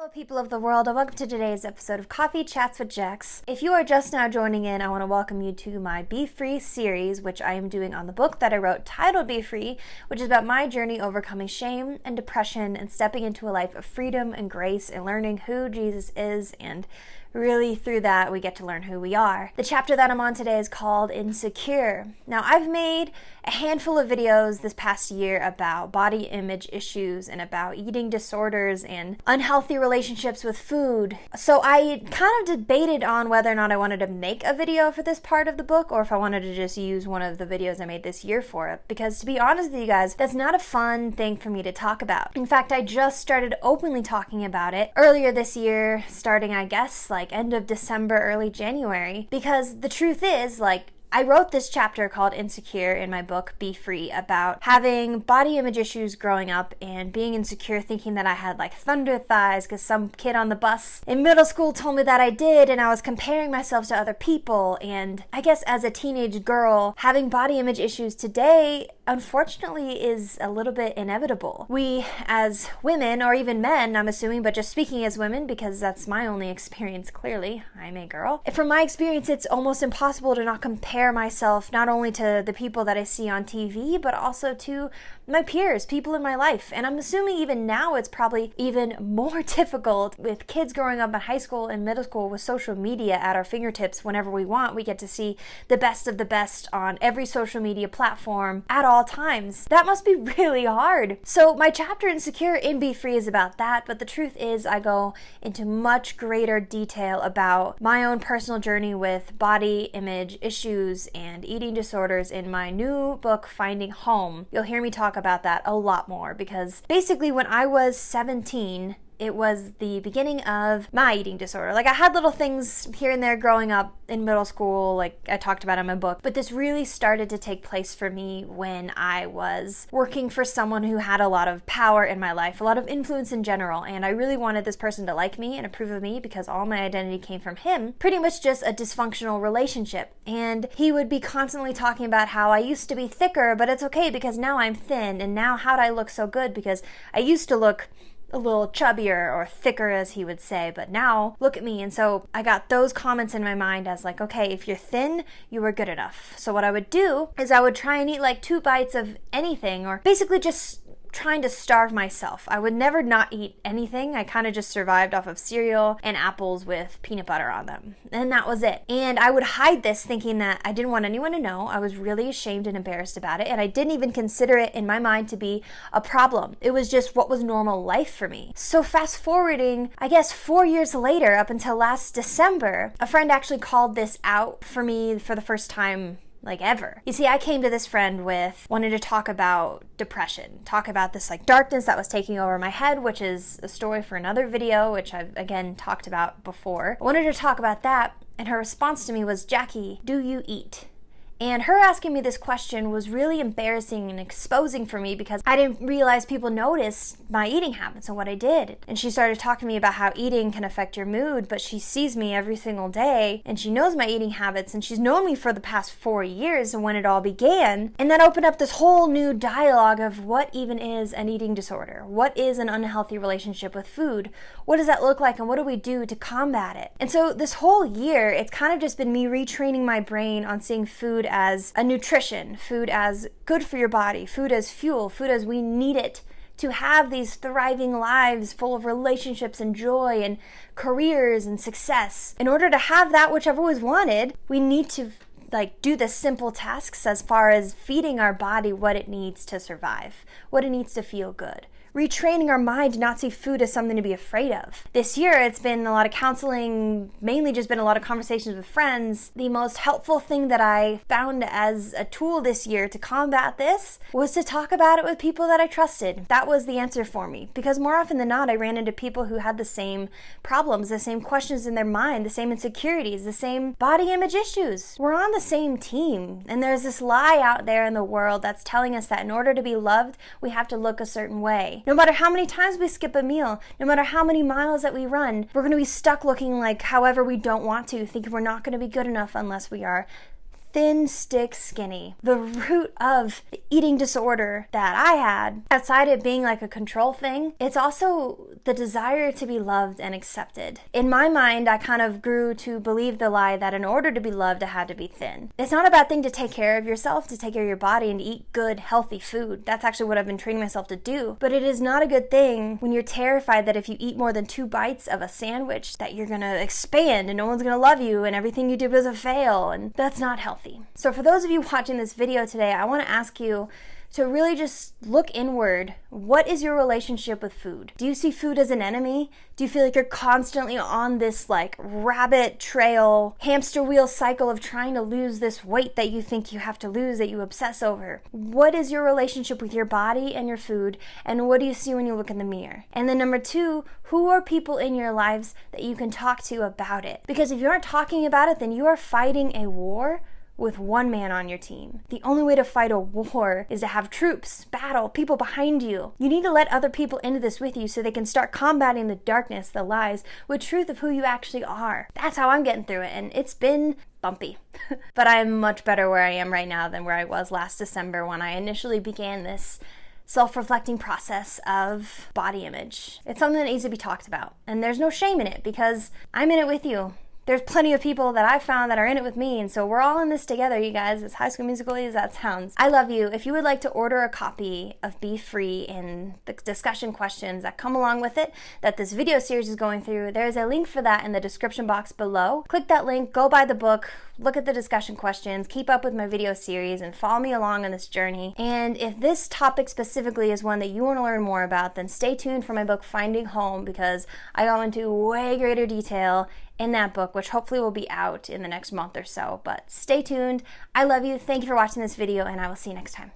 Hello people of the world, and welcome to today's episode of Coffee Chats with Jax. If you are just now joining in, I want to welcome you to my Be Free series, which I am doing on the book that I wrote titled Be Free, which is about my journey overcoming shame and depression and stepping into a life of freedom and grace and learning who Jesus is, and really through that we get to learn who we are. The chapter that I'm on today is called Insecure. Now, I've made a handful of videos this past year about body image issues and about eating disorders and unhealthy relationships with food. So I kind of debated on whether or not I wanted to make a video for this part of the book or if I wanted to just use one of the videos I made this year for it. Because to be honest with you guys, that's not a fun thing for me to talk about. In fact, I just started openly talking about it earlier this year, starting I guess like end of December, early January, because the truth is, I wrote this chapter called Insecure in my book, Be Free, about having body image issues growing up and being insecure, thinking that I had thunder thighs because some kid on the bus in middle school told me that I did, and I was comparing myself to other people. And I guess as a teenage girl, having body image issues today, unfortunately, is a little bit inevitable. We, as women, or even men, I'm assuming, but just speaking as women, because that's my only experience, clearly, I'm a girl. From my experience, it's almost impossible to not compare myself not only to the people that I see on TV, but also to my peers, people in my life. And I'm assuming even now it's probably even more difficult with kids growing up in high school and middle school with social media at our fingertips. Whenever we want, we get to see the best of the best on every social media platform at all times. That must be really hard. So my chapter Insecure in Be Free is about that, but the truth is I go into much greater detail about my own personal journey with body image issues and eating disorders in my new book, Finding Home. You'll hear me talk about that a lot more because basically when I was 17, it was the beginning of my eating disorder. I had little things here and there growing up in middle school, like I talked about in my book, but this really started to take place for me when I was working for someone who had a lot of power in my life, a lot of influence in general, and I really wanted this person to like me and approve of me because all my identity came from him. Pretty much just a dysfunctional relationship. And he would be constantly talking about how I used to be thicker, but it's okay because now I'm thin, and now how'd I look so good because I used to look a little chubbier or thicker, as he would say, but now look at me. And so I got those comments in my mind as okay, if you're thin, you were good enough. So what I would do is I would try and eat 2 bites of anything, or basically just trying to starve myself. I would never not eat anything. I kind of just survived off of cereal and apples with peanut butter on them. And that was it. And I would hide this thinking that I didn't want anyone to know. I was really ashamed and embarrassed about it. And I didn't even consider it in my mind to be a problem. It was just what was normal life for me. So fast forwarding, I guess 4 years later, up until last December, a friend actually called this out for me for the first time ever. You see, I came to this friend with wanting to talk about depression, talk about this darkness that was taking over my head, which is a story for another video, which I've again talked about before. I wanted to talk about that, and her response to me was, "Jackie, do you eat?" And her asking me this question was really embarrassing and exposing for me because I didn't realize people noticed my eating habits and what I did. And she started talking to me about how eating can affect your mood, but she sees me every single day and she knows my eating habits and she's known me for the past 4 years and when it all began. And that opened up this whole new dialogue of what even is an eating disorder? What is an unhealthy relationship with food? What does that look like and what do we do to combat it? And so this whole year, it's kind of just been me retraining my brain on seeing food as a nutrition, food as good for your body, food as fuel, food as we need it to have these thriving lives full of relationships and joy and careers and success. In order to have that, which I've always wanted, we need to do the simple tasks as far as feeding our body what it needs to survive, what it needs to feel good. Retraining our mind to not see food as something to be afraid of. This year, it's been a lot of counseling, mainly just been a lot of conversations with friends. The most helpful thing that I found as a tool this year to combat this was to talk about it with people that I trusted. That was the answer for me, because more often than not, I ran into people who had the same problems, the same questions in their mind, the same insecurities, the same body image issues. We're on the same team, and there's this lie out there in the world that's telling us that in order to be loved, we have to look a certain way. No matter how many times we skip a meal, no matter how many miles that we run, we're going to be stuck looking however we don't want to, thinking we're not going to be good enough unless we are thin, stick, skinny. The root of the eating disorder that I had, outside it being like a control thing, it's also the desire to be loved and accepted. In my mind, I kind of grew to believe the lie that in order to be loved, I had to be thin. It's not a bad thing to take care of yourself, to take care of your body, and to eat good, healthy food. That's actually what I've been training myself to do. But it is not a good thing when you're terrified that if you eat more than 2 bites of a sandwich, that you're gonna expand and no one's gonna love you and everything you did was a fail, and that's not healthy. So for those of you watching this video today, I want to ask you to really just look inward. What is your relationship with food? Do you see food as an enemy? Do you feel like you're constantly on this like rabbit trail, hamster wheel cycle of trying to lose this weight that you think you have to lose, that you obsess over? What is your relationship with your body and your food? And what do you see when you look in the mirror? And then number 2, who are people in your lives that you can talk to about it? Because if you aren't talking about it, then you are fighting a war with one man on your team. The only way to fight a war is to have troops, battle, people behind you. You need to let other people into this with you so they can start combating the darkness, the lies, with truth of who you actually are. That's how I'm getting through it, and it's been bumpy. But I'm much better where I am right now than where I was last December when I initially began this self-reflecting process of body image. It's something that needs to be talked about, and there's no shame in it because I'm in it with you. There's plenty of people that I've found that are in it with me, and so we're all in this together, you guys, as High School Musical-y as that sounds. I love you. If you would like to order a copy of Be Free and the discussion questions that come along with it, that this video series is going through, there's a link for that in the description box below. Click that link, go buy the book, look at the discussion questions, keep up with my video series, and follow me along on this journey. And if this topic specifically is one that you want to learn more about, then stay tuned for my book, Finding Home, because I go into way greater detail in that book, which hopefully will be out in the next month or so. But stay tuned. I love you. Thank you for watching this video, and I will see you next time.